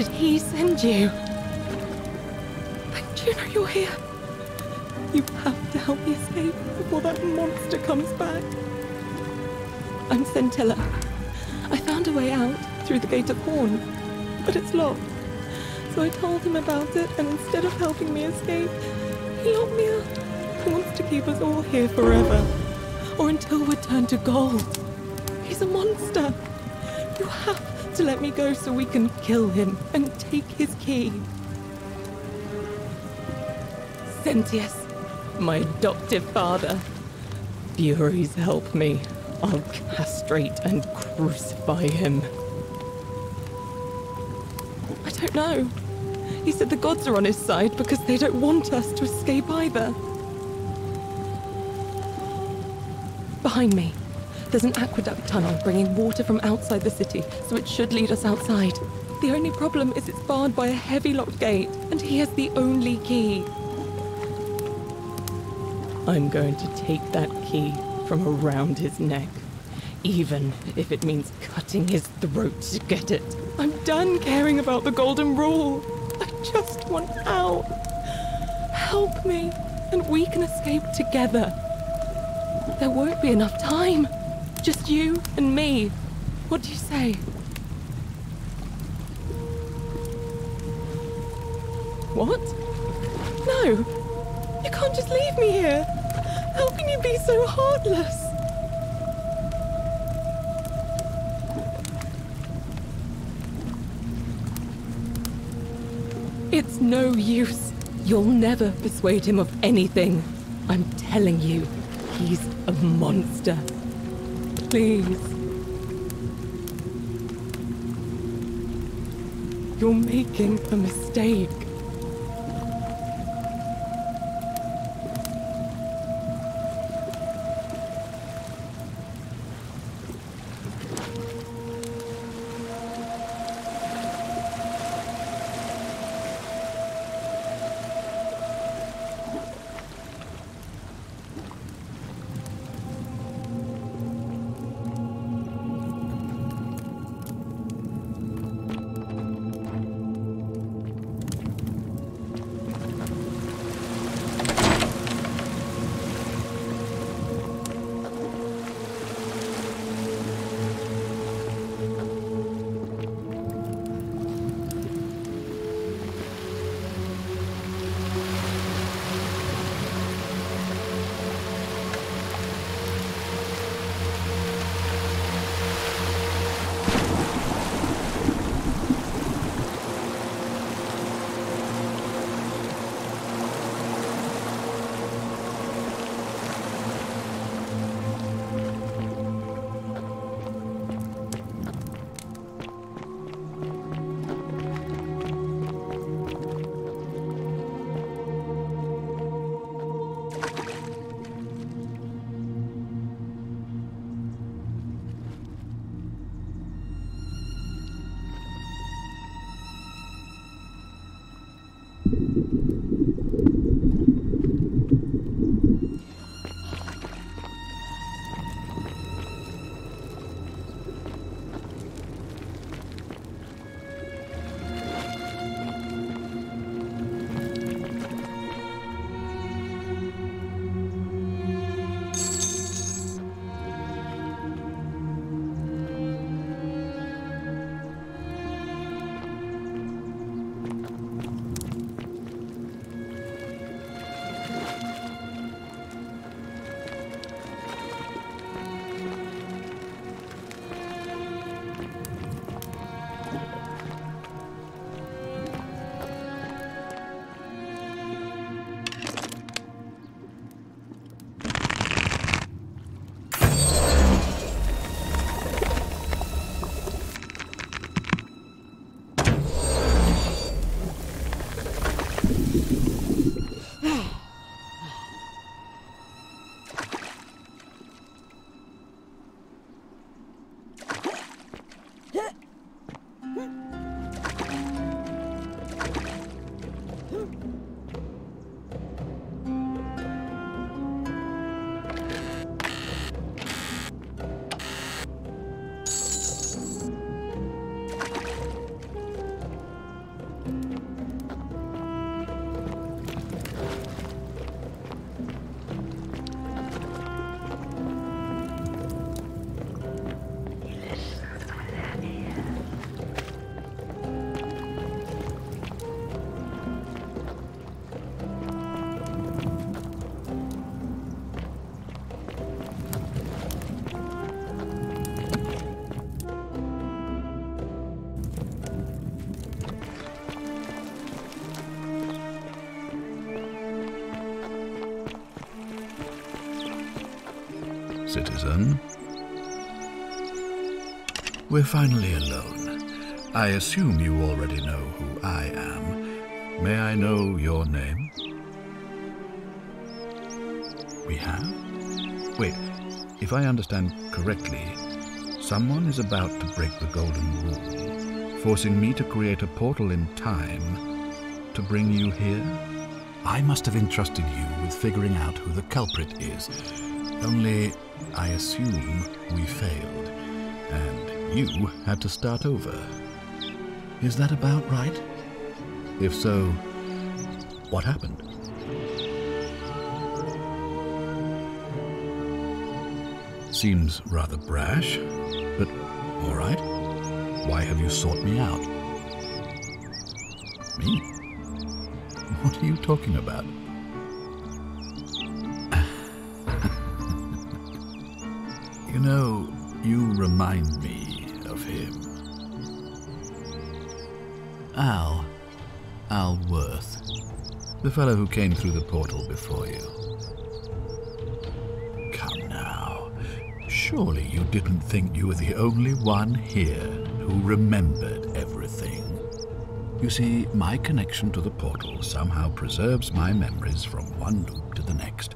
Did he send you? Juno, you're here. You have to help me escape before that monster comes back. I'm Scintilla. I found a way out through the Gate of Horn, but it's locked. So I told him about it, and instead of helping me escape, he locked me up. He wants to keep us all here forever, or until we're turned to gold. He's a monster. You have to let me go so we can kill him and take his key. Sentius, my adoptive father. Furies help me. I'll castrate and crucify him. I don't know. He said the gods are on his side because they don't want us to escape either. Behind me, there's an aqueduct tunnel bringing water from outside the city, so it should lead us outside. The only problem is it's barred by a heavy locked gate, and he has the only key. I'm going to take that key from around his neck, even if it means cutting his throat to get it. I'm done caring about the golden rule. I just want out. Help me, and we can escape together. There won't be enough time. Just you and me. What do you say? What? No. You can't just leave me here. How can you be so heartless? It's no use. You'll never persuade him of anything. I'm telling you, he's a monster. Please. You're making a mistake. citizen. We're finally alone. I assume you already know who I am. May I know your name? We have? Wait, if I understand correctly, someone is about to break the golden rule, forcing me to create a portal in time to bring you here? I must have entrusted you with figuring out who the culprit is. Only, I assume we failed, and you had to start over. Is that about right? If so, what happened? Seems rather brash, but all right. Why have you sought me out? Me? What are you talking about? You know, you remind me of him. Al Worth, the fellow who came through the portal before you. Come now, surely you didn't think you were the only one here who remembered everything. You see, my connection to the portal somehow preserves my memories from one loop to the next.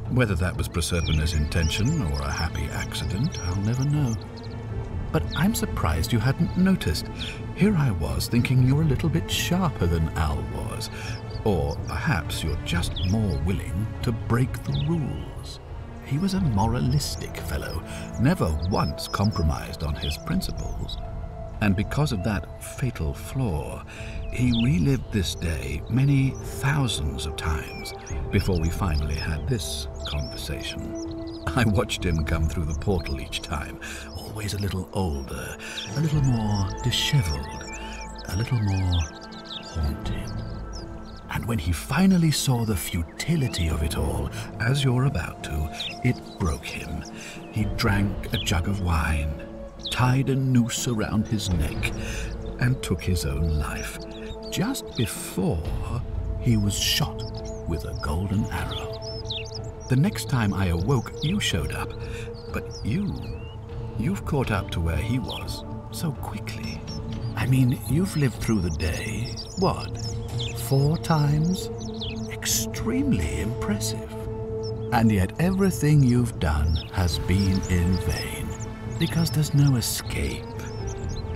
Whether that was Proserpina's intention or a happy accident, I'll never know. But I'm surprised you hadn't noticed. Here I was thinking you're a little bit sharper than Al was. Or perhaps you're just more willing to break the rules. He was a moralistic fellow, never once compromised on his principles. And because of that fatal flaw, he relived this day many thousands of times before we finally had this conversation. I watched him come through the portal each time, always a little older, a little more disheveled, a little more haunted. And when he finally saw the futility of it all, as you're about to, it broke him. He drank a jug of wine, tied a noose around his neck, and took his own life, just before he was shot with a golden arrow. The next time I awoke, you showed up, but you've caught up to where he was so quickly. I mean, you've lived through the day, what, 4 times? Extremely impressive. And yet everything you've done has been in vain, because there's no escape.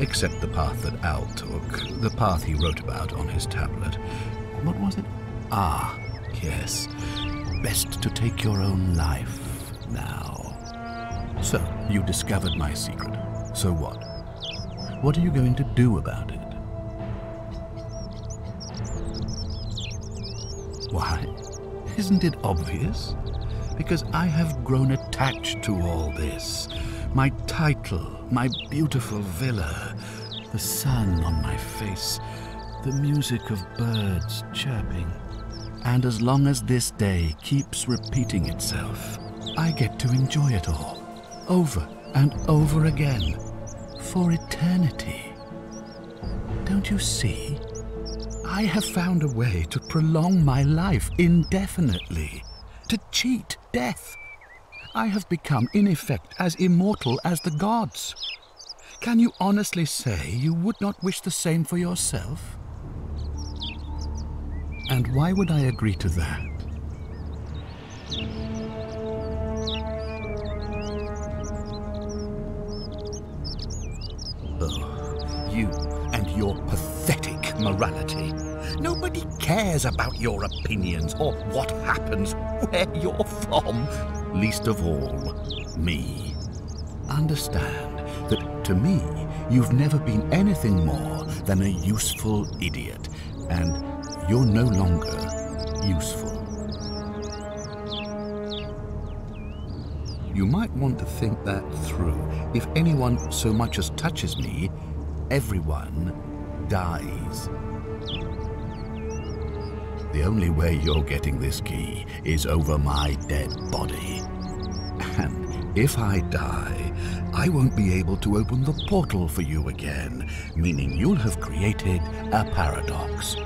Except the path that Al took, the path he wrote about on his tablet. What was it? Ah, yes. Best to take your own life now. So, you discovered my secret. So what? What are you going to do about it? Why? Isn't it obvious? Because I have grown attached to all this. My title, my beautiful villa, the sun on my face, the music of birds chirping. And as long as this day keeps repeating itself, I get to enjoy it all, over and over again, for eternity. Don't you see? I have found a way to prolong my life indefinitely, to cheat death. I have become, in effect, as immortal as the gods. Can you honestly say you would not wish the same for yourself? And why would I agree to that? Oh, you and your pathetic morality. Nobody cares about your opinions or what happens where you're from. Least of all, me. Understand that to me, you've never been anything more than a useful idiot, and you're no longer useful. You might want to think that through. If anyone so much as touches me, everyone dies. The only way you're getting this key is over my dead body. And if I die, I won't be able to open the portal for you again, meaning you'll have created a paradox.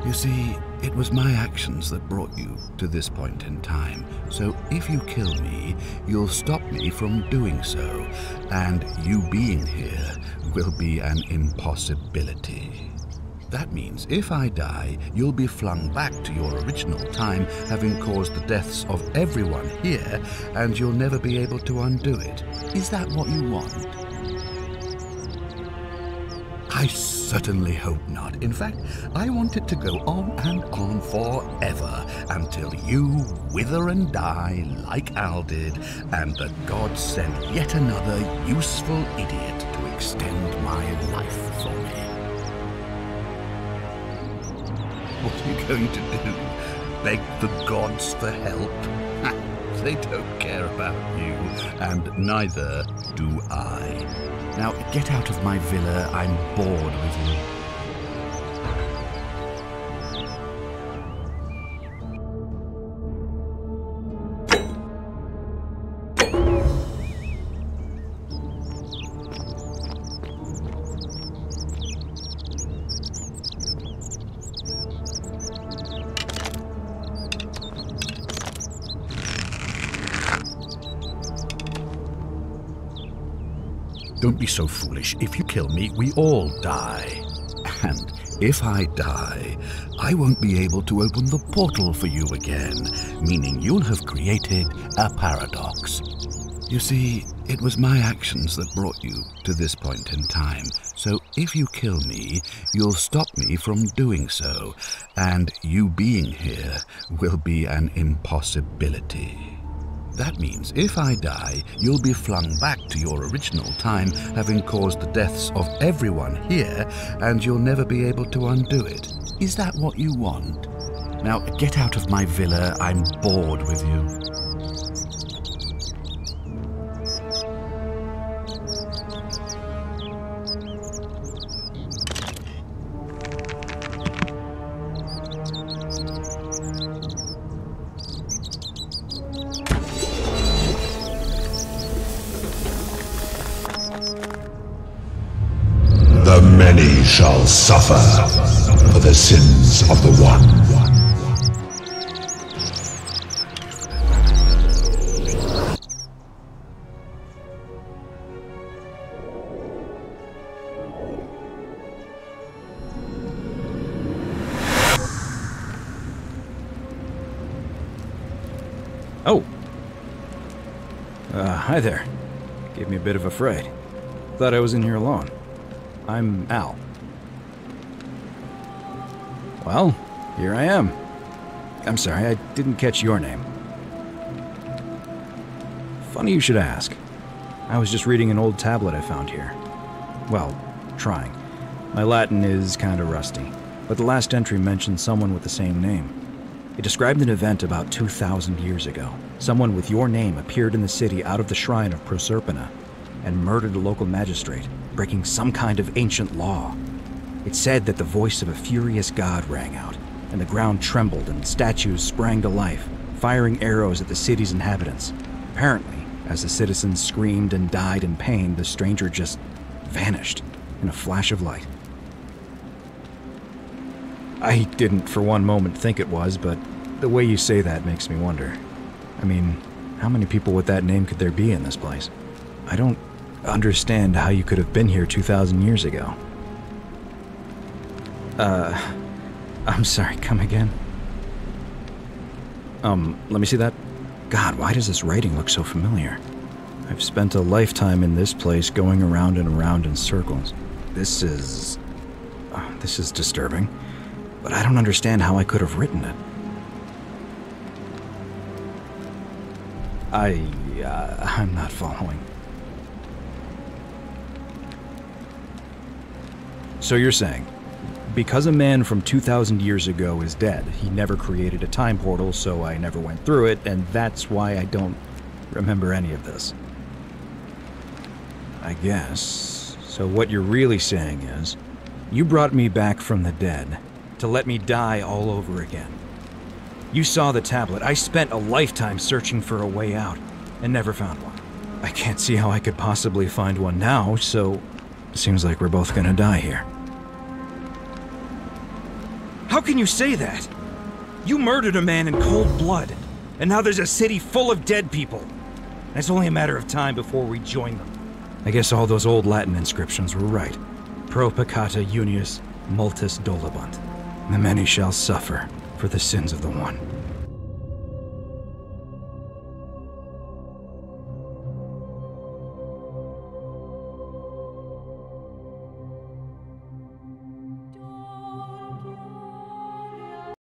You see, it was my actions that brought you to this point in time. So if you kill me, you'll stop me from doing so, and you being here will be an impossibility. That means if I die, you'll be flung back to your original time, having caused the deaths of everyone here, and you'll never be able to undo it. Is that what you want? I certainly hope not. In fact, I want it to go on and on forever, until you wither and die like Al did, and the gods send yet another useful idiot to extend my life for me. What are you going to do? Beg the gods for help? They don't care about you, and neither do I. Now, get out of my villa. I'm bored with you. Don't be so foolish. If you kill me, we all die. And if I die, I won't be able to open the portal for you again, meaning you'll have created a paradox. You see, it was my actions that brought you to this point in time. So if you kill me, you'll stop me from doing so, and you being here will be an impossibility. That means if I die, you'll be flung back to your original time, having caused the deaths of everyone here, and you'll never be able to undo it. Is that what you want? Now, get out of my villa. I'm bored with you. The many shall suffer for the sins of the one. Oh. Hi there. Gave me a bit of a fright. Thought I was in here alone. I'm Al. Well, here I am. I'm sorry, I didn't catch your name. Funny you should ask. I was just reading an old tablet I found here. Well, trying. My Latin is kinda rusty, but the last entry mentioned someone with the same name. It described an event about 2,000 years ago. Someone with your name appeared in the city out of the shrine of Proserpina and murdered a local magistrate, breaking some kind of ancient law. It said that the voice of a furious god rang out, and the ground trembled and statues sprang to life, firing arrows at the city's inhabitants. Apparently, as the citizens screamed and died in pain, the stranger just vanished in a flash of light. I didn't for one moment think it was, but the way you say that makes me wonder. I mean, how many people with that name could there be in this place? I don't understand how you could have been here 2,000 years ago. I'm sorry, come again? Let me see that. God, why does this writing look so familiar? I've spent a lifetime in this place going around and around in circles. This is disturbing, but I don't understand how I could have written it. I'm not following. So you're saying, because a man from 2,000 years ago is dead, he never created a time portal, so I never went through it, and that's why I don't remember any of this. I guess. So what you're really saying is, you brought me back from the dead to let me die all over again. You saw the tablet. I spent a lifetime searching for a way out, and never found one. I can't see how I could possibly find one now, so it seems like we're both gonna die here. How How can you say that? You murdered a man in cold blood, and now there's a city full of dead people. And it's only a matter of time before we join them. I guess all those old Latin inscriptions were right. Pro peccata unius multis dolabunt. The many shall suffer for the sins of the one.